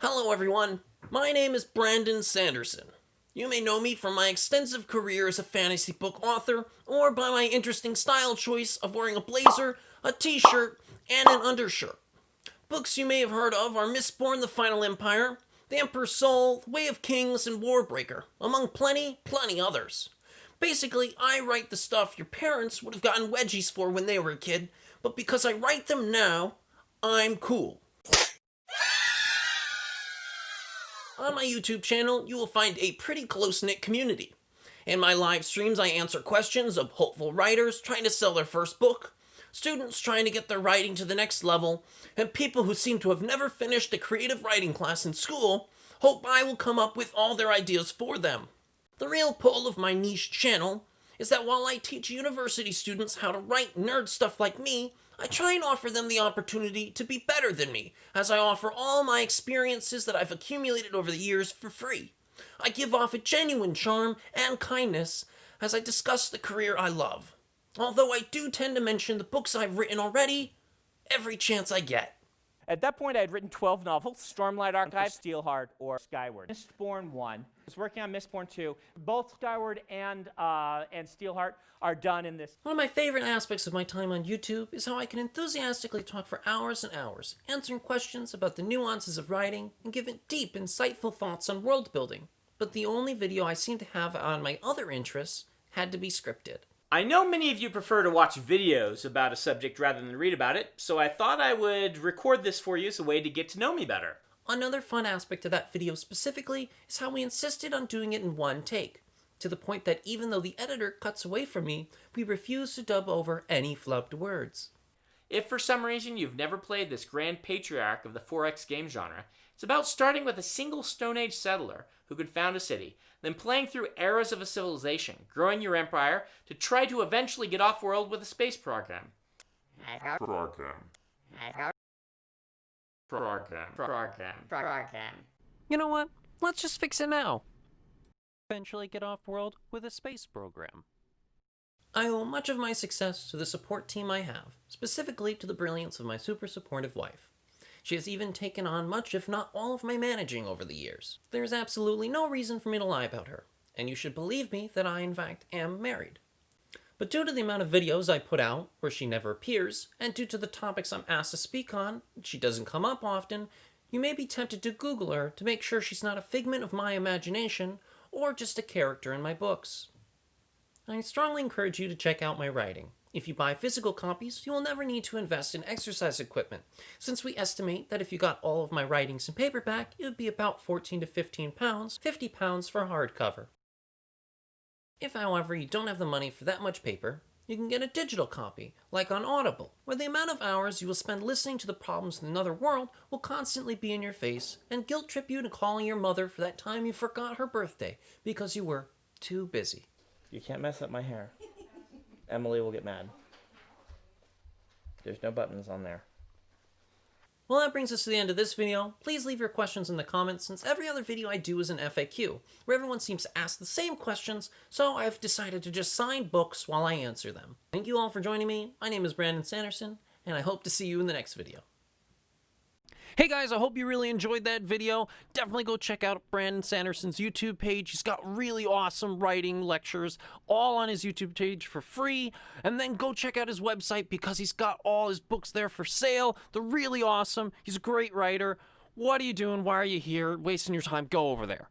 Hello everyone, my name is Brandon Sanderson. You may know me from my extensive career as a fantasy book author, or by my interesting style choice of wearing a blazer, a t-shirt, and an undershirt. Books you may have heard of are Mistborn, The Final Empire, The Emperor's Soul, Way of Kings, and Warbreaker, among plenty others. Basically, I write the stuff your parents would have gotten wedgies for when they were a kid, but because I write them now, I'm cool. On my YouTube channel, you will find a pretty close-knit community. In my live streams, I answer questions of hopeful writers trying to sell their first book, students trying to get their writing to the next level, and people who seem to have never finished a creative writing class in school hope I will come up with all their ideas for them. The real pull of my niche channel is that while I teach university students how to write nerd stuff like me, I try and offer them the opportunity to be better than me, as I offer all my experiences that I've accumulated over the years for free. I give off a genuine charm and kindness as I discuss the career I love, although I do tend to mention the books I've written already every chance I get. At that point, I had written 12 novels, Stormlight Archive, Steelheart, or Skyward. Mistborn 1. I was working on Mistborn 2. Both Skyward and Steelheart are done in this. One of my favorite aspects of my time on YouTube is how I can enthusiastically talk for hours and hours, answering questions about the nuances of writing and giving deep, insightful thoughts on world building. But the only video I seem to have on my other interests had to be scripted. I know many of you prefer to watch videos about a subject rather than read about it, so I thought I would record this for you as a way to get to know me better. Another fun aspect of that video specifically is how we insisted on doing it in one take, to the point that even though the editor cuts away from me, we refuse to dub over any flubbed words. If for some reason you've never played this grand patriarch of the 4X game genre, it's about starting with a single Stone Age settler who could found a city, then playing through eras of a civilization, growing your empire to try to eventually get off-world with a space program. You know what? Let's just fix it now. Eventually get off-world with a space program. I owe much of my success to the support team I have, specifically to the brilliance of my super supportive wife. She has even taken on much, if not all, of my managing over the years. There is absolutely no reason for me to lie about her, and you should believe me that I, in fact, am married. But due to the amount of videos I put out, where she never appears, and due to the topics I'm asked to speak on, she doesn't come up often, you may be tempted to Google her to make sure she's not a figment of my imagination, or just a character in my books. I strongly encourage you to check out my writing. If you buy physical copies, you will never need to invest in exercise equipment, since we estimate that if you got all of my writings in paperback, it would be about 14 to 15 pounds, 50 pounds for hardcover. If, however, you don't have the money for that much paper, you can get a digital copy, like on Audible, where the amount of hours you will spend listening to the problems in another world will constantly be in your face and guilt trip you into calling your mother for that time you forgot her birthday because you were too busy. You can't mess up my hair. Emily will get mad. There's no buttons on there. Well, that brings us to the end of this video. Please leave your questions in the comments, since every other video I do is an FAQ, where everyone seems to ask the same questions, so I've decided to just sign books while I answer them. Thank you all for joining me. My name is Brandon Sanderson, and I hope to see you in the next video. Hey guys, I hope you really enjoyed that video. Definitely go check out Brandon Sanderson's YouTube page. He's got really awesome writing lectures all on his YouTube page for free. And then go check out his website because he's got all his books there for sale. They're really awesome. He's a great writer. What are you doing? Why are you here? Wasting your time? Go over there.